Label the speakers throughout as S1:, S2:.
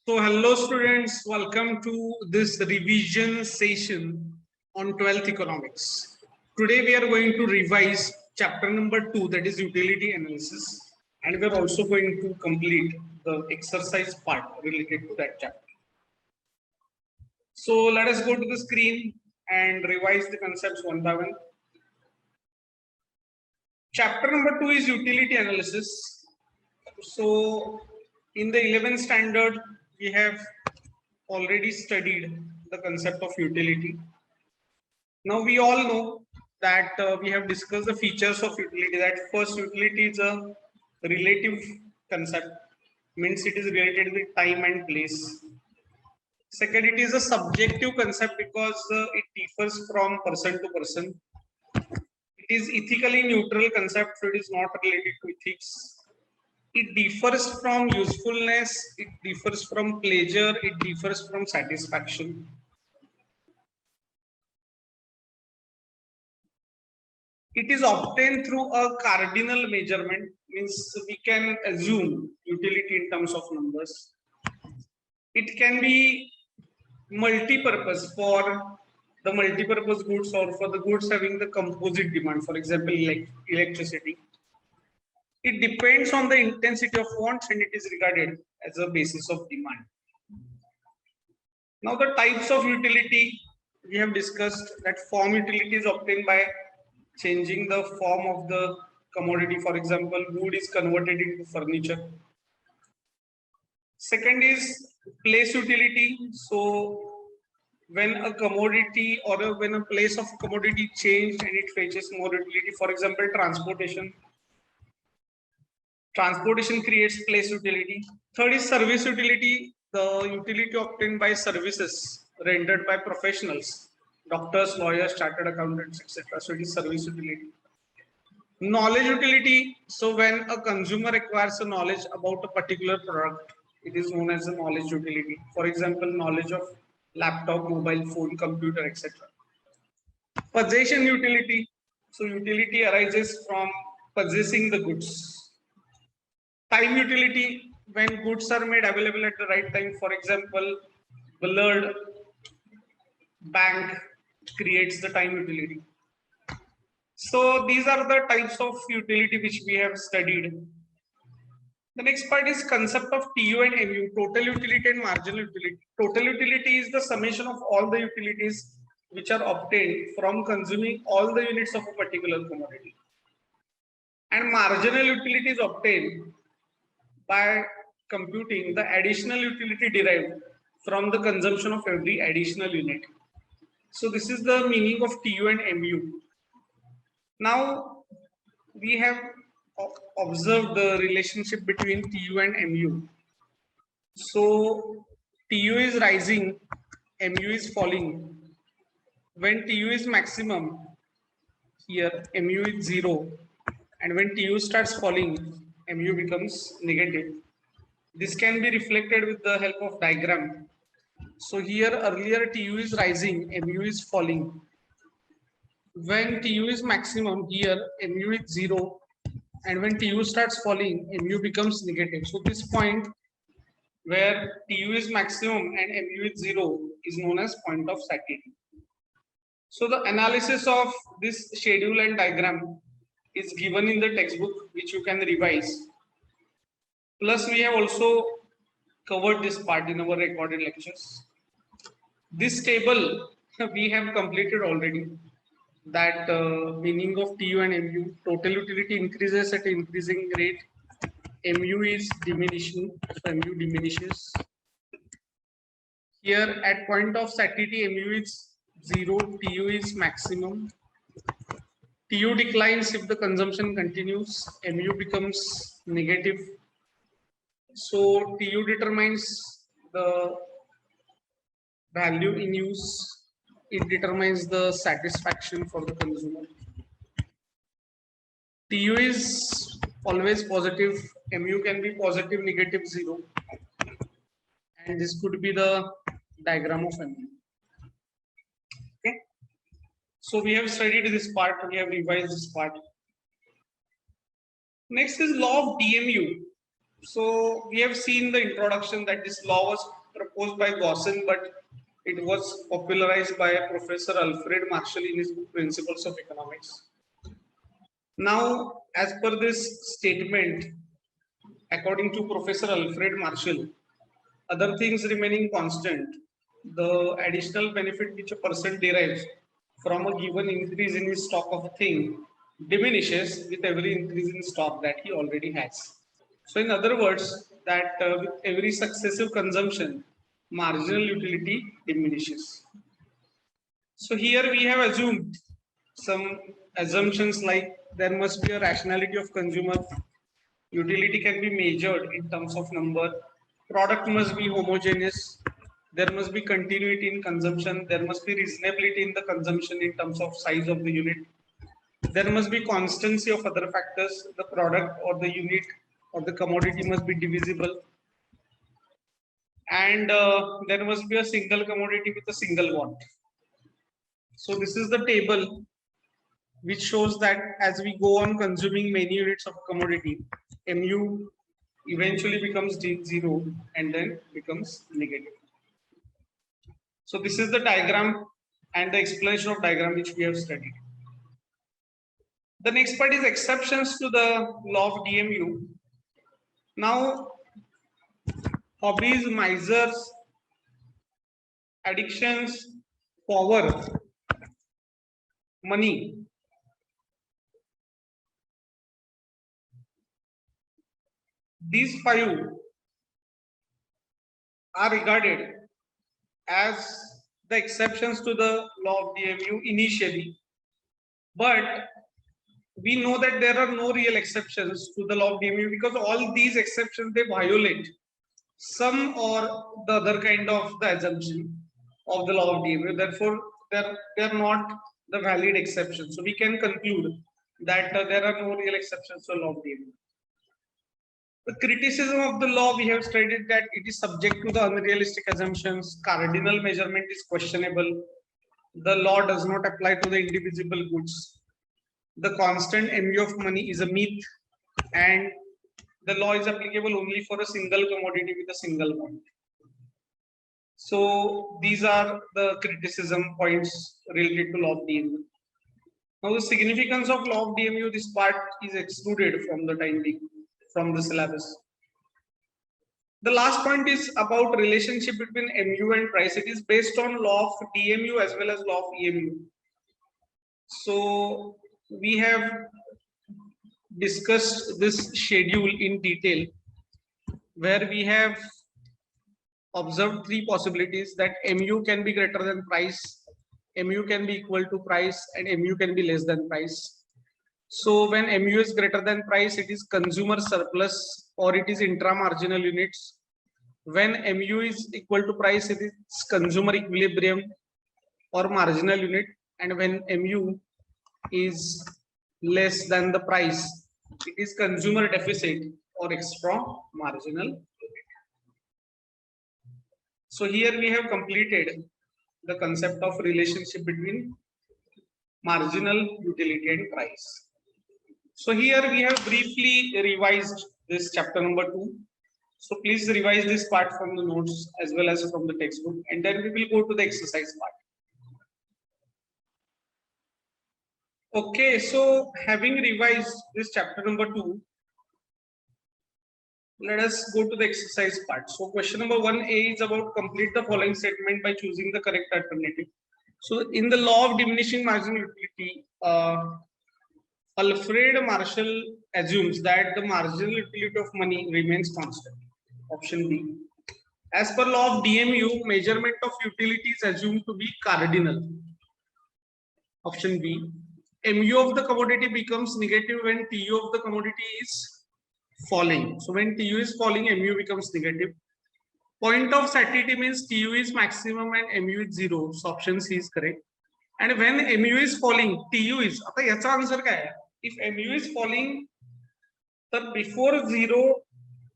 S1: So hello students, welcome to this revision session on 12th economics. Today we are going to revise chapter number 2, that is utility analysis, and we are also going to complete the exercise part related to that chapter. So let us go to the screen and revise the concepts one by one. Chapter number 2 is utility analysis. So in the 11th standard, we have already studied the concept of utility. Now we all know that we have discussed the features of utility. That first, utility is a relative concept, means it is related with time and place. Second, it is a subjective concept because it differs from person to person. It is ethically neutral concept, so it is not related to ethics. It differs from usefulness, it differs from pleasure, it differs from satisfaction. It is obtained through a cardinal measurement, means we can assume utility in terms of numbers. It can be multi-purpose for the multi-purpose goods or for the goods having the composite demand, for example, like electricity. It depends on the intensity of wants and it is regarded as a basis of demand. Now the types of utility, we have discussed that form utility is obtained by changing the form of the commodity. For example, wood is converted into furniture. Second is place utility. So when a commodity or when a place of commodity changed and it fetches more utility, for example, transportation. Transportation creates place utility. Third is service utility, the utility obtained by services rendered by professionals, doctors, lawyers, chartered accountants, etc. So it is service utility. Knowledge utility, so when a consumer acquires a knowledge about a particular product, it is known as a knowledge utility. For example, knowledge of laptop, mobile phone, computer, etc. Possession utility, so utility arises from possessing the goods. Time utility, when goods are made available at the right time. For example, blood bank creates the time utility. So these are the types of utility which we have studied. The next part is concept of TU and MU, total utility and marginal utility. Total utility is the summation of all the utilities which are obtained from consuming all the units of a particular commodity. And marginal utility is obtained by computing the additional utility derived from the consumption of every additional unit. So this is the meaning of TU and MU. Now we have observed the relationship between TU and MU. So TU is rising, MU is falling. When TU is maximum, here MU is 0, and when TU starts falling, MU becomes negative. This can be reflected with the help of diagram. So here earlier TU is rising, MU is falling. When TU is maximum, here MU is 0, and when TU starts falling, MU becomes negative. So this point where TU is maximum and MU is 0 is known as point of satiety. So the analysis of this schedule and diagram is given in the textbook, which you can revise. Plus we have also covered this part in our recorded lectures. This table we have completed already. That meaning of TU and MU, total utility increases at an increasing rate. MU is diminishing, so MU diminishes. Here at point of satiety, MU is 0, TU is maximum. TU declines if the consumption continues, MU becomes negative. So TU determines the value in use. It determines the satisfaction for the consumer. TU is always positive, MU can be positive, negative, 0. And this could be the diagram of MU. Okay. So we have studied this part, we have revised this part. Next is law of Dmu. So we have seen the introduction that this law was proposed by Gaussen, but it was popularized by Professor Alfred Marshall in his book Principles of Economics. Now, as per this statement, according to Professor Alfred Marshall, other things remaining constant, the additional benefit which a person derives from a given increase in his stock of a thing diminishes with every increase in stock that he already has. So, in other words, that with every successive consumption, marginal utility diminishes. So, here we have assumed some assumptions like there must be a rationality of consumer, utility can be measured in terms of number, product must be homogeneous, there must be continuity in consumption, there must be reasonability in the consumption in terms of size of the unit, there must be constancy of other factors, the product or the unit or the commodity must be divisible, and there must be a single commodity with a single want. So this is the table which shows that as we go on consuming many units of a commodity, mu eventually becomes zero and then becomes negative. So this is the diagram and the explanation of diagram which we have studied. The next part is exceptions to the law of DMU. Now, hobbies, misers, addictions, power, money. These five are regarded as the exceptions to the law of DMU initially, but we know that there are no real exceptions to the law of DMU because all these exceptions they violate some or the other kind of the assumption of the law of DMU. Therefore, they are not the valid exceptions. So we can conclude that there are no real exceptions to the law of DMU. The criticism of the law, we have stated that it is subject to the unrealistic assumptions. Cardinal measurement is questionable. The law does not apply to the indivisible goods. The constant mu of money is a myth, and the law is applicable only for a single commodity with a single bond. So these are the criticism points related to law of DMU. Now the significance of law of DMU, this part is excluded from the time being, from the syllabus. The last point is about relationship between mu and price. It is based on law of DMU as well as law of EMU. So we have discussed this schedule in detail, where we have observed three possibilities that mu can be greater than price, mu can be equal to price, and mu can be less than price. So when mu is greater than price, it is consumer surplus or it is intra-marginal units. When mu is equal to price, it is consumer equilibrium or marginal unit. And when mu is less than the price, it is consumer deficit or extra marginal unit. So here we have completed the concept of relationship between marginal utility and price. So here we have briefly revised this chapter number 2. So please revise this part from the notes as well as from the textbook, and then we will go to the exercise part. Okay, so having revised this chapter number 2, let us go to the exercise part. So question number 1A is about complete the following statement by choosing the correct alternative. So in the law of diminishing marginal utility, Alfred Marshall assumes that the marginal utility of money remains constant. Option B. As per law of DMU, measurement of utility is assumed to be cardinal. Option B. Mu of the commodity becomes negative when Tu of the commodity is falling. So when Tu is falling, Mu becomes negative. Point of satiety means Tu is maximum and Mu is zero. So option C is correct. And when Mu is falling, Tu is. आता याचा answer काय आहे? If Mu is falling, then before zero,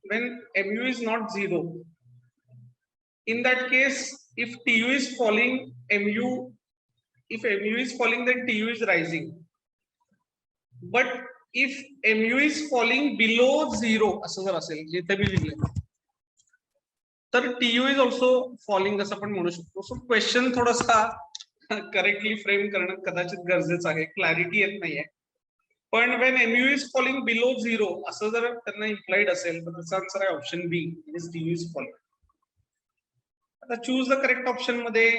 S1: when Mu is not zero, in that case, if Tu is falling, if Mu is falling, then Tu is rising. But if MU is falling below 0 असं जर असेल जिथे मी लिहिलं तर TU is also falling असं आपण म्हणू शकतो. सो क्वेश्चन थोडासा करेक्टली फ्रेम करणं कदाचित गरजेचं आहे, क्लॅरिटी येत नाहीये. पण when MU is falling below 0 असं जर त्यांना इम्प्लाइड असेल तर त्याचा आन्सर आहे option B, is TU is falling. आता चूज द करेक्ट ऑप्शन मध्ये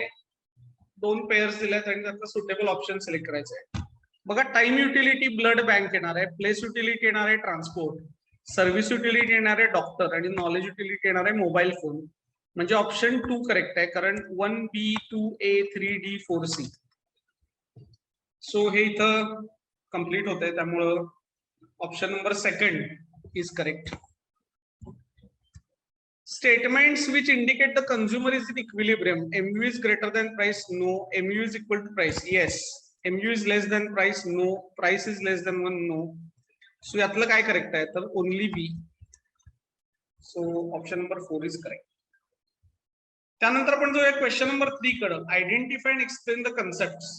S1: 2 पेअर्स दिल्यात आणि त्यातलं सुटेबल ऑप्शन सिलेक्ट करायचं आहे. बघा, टाइम युटिलिटी ब्लड बँक येणार आहे, प्लेस युटिलिटी येणार आहे ट्रान्सपोर्ट, सर्व्हिस युटिलिटी येणार आहे डॉक्टर आणि नॉलेज युटिलिटी येणार आहे मोबाईल फोन. म्हणजे ऑप्शन 2 करेक्ट आहे, कारण 1B 2A 3D 4C. सो हे इथं कंप्लीट होत आहे, त्यामुळं option number 2 is correct. Statements which indicate the consumer is in equilibrium. MU is greater than price, no. MU is equal to price, yes. MU is less than price, no. Price is less than 1, no. So यातलं काय correct आहे तर only B. So option number 4 is correct. त्यानंतर आपण जो question number 3 कडे, identify and explain the concepts.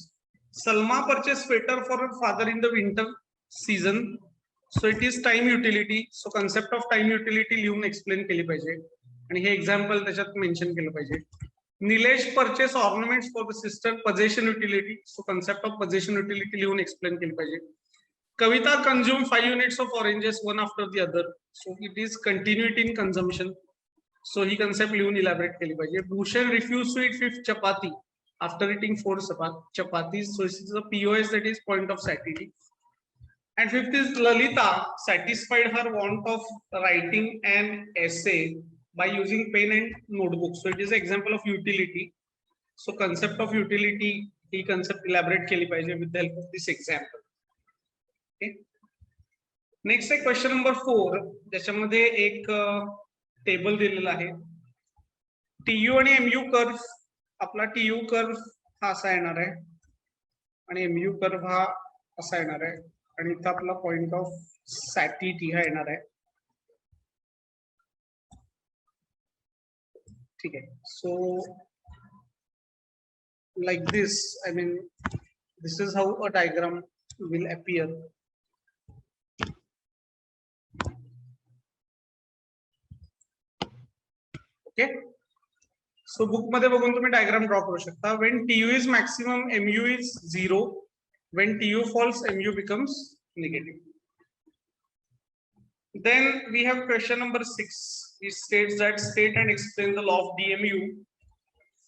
S1: Salma purchase sweater for her father in the winter season. So it is time utility. So concept of time utility लिहून explain केली पाहिजे आणि हे example त्याच्यात मेन्शन केलं पाहिजे. Nilesh purchase ornaments for the sister, possession utility. So concept of possession utility लिहून explain केली पाहिजे. Kavita consume 5 units of oranges one after the other. So it is continuity in consumption. So ही कन्सेप्ट लिहून elaborate केली पाहिजे. Bhushan refuse to eat 5th chapati after eating 4 chapatis. So this is the POS, that is point of satiety. And 5th is Lalita satisfied her want of writing an essay by using pen and notebook. So it is an example of utility. So concept of utility, he concept elaborate केली पाहिजे with the help of this example. Okay. Next आहे question number 4. ज्याच्यामध्ये एक table दिलेला आहे. TU आणि MU curve. आपला TU curve हा असा येणार आहे आणि MU कर्व हा असा येणार आहे आणि इथं आपला पॉइंट ऑफ सॅटिटी हा येणार आहे. ठीक आहे. सो like this, I mean, this is how a diagram will appear. Okay. So book मध्ये बघून तुम्ही डायग्राम ड्रॉ करू शकता. When TU is maximum, MU is 0. When TU falls, MU becomes negative. Then we have question number 6. It states that state and explain the law of Dmu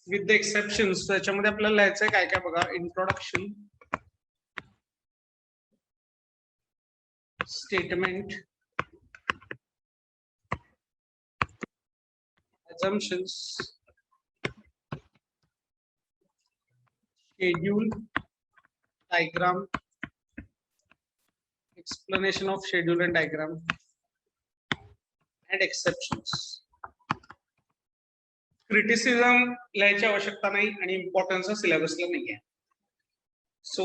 S1: with the exceptions. So याच्यामध्ये आपल्याला लिहायचं काय काय बघा. Introduction, statement, assumptions, schedule, diagram, explanation of schedule and diagram, and exceptions. Criticism लिहायची आवश्यकता नाही आणि इम्पॉर्टन्स सिलेबसला नाही आहे. सो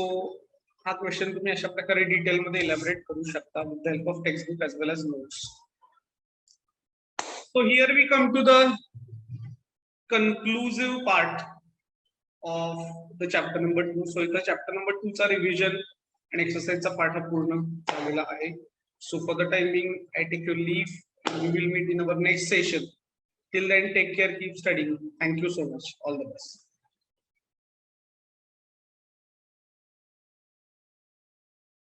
S1: हा क्वेश्चन तुम्ही अशा प्रकारे डिटेल मध्ये इलॅबरेट करू शकता with the help of textbook as well as notes. So here we come to the conclusive part of the chapter number 2. So इथं chapter number 2 चा रिव्हिजन आणि एक्सरसाइज चा पाठ पूर्ण झालेला आहे. So for the time being, I take your leave. We will meet in our next session. Till then, take care, keep studying. Thank you so much. All the best.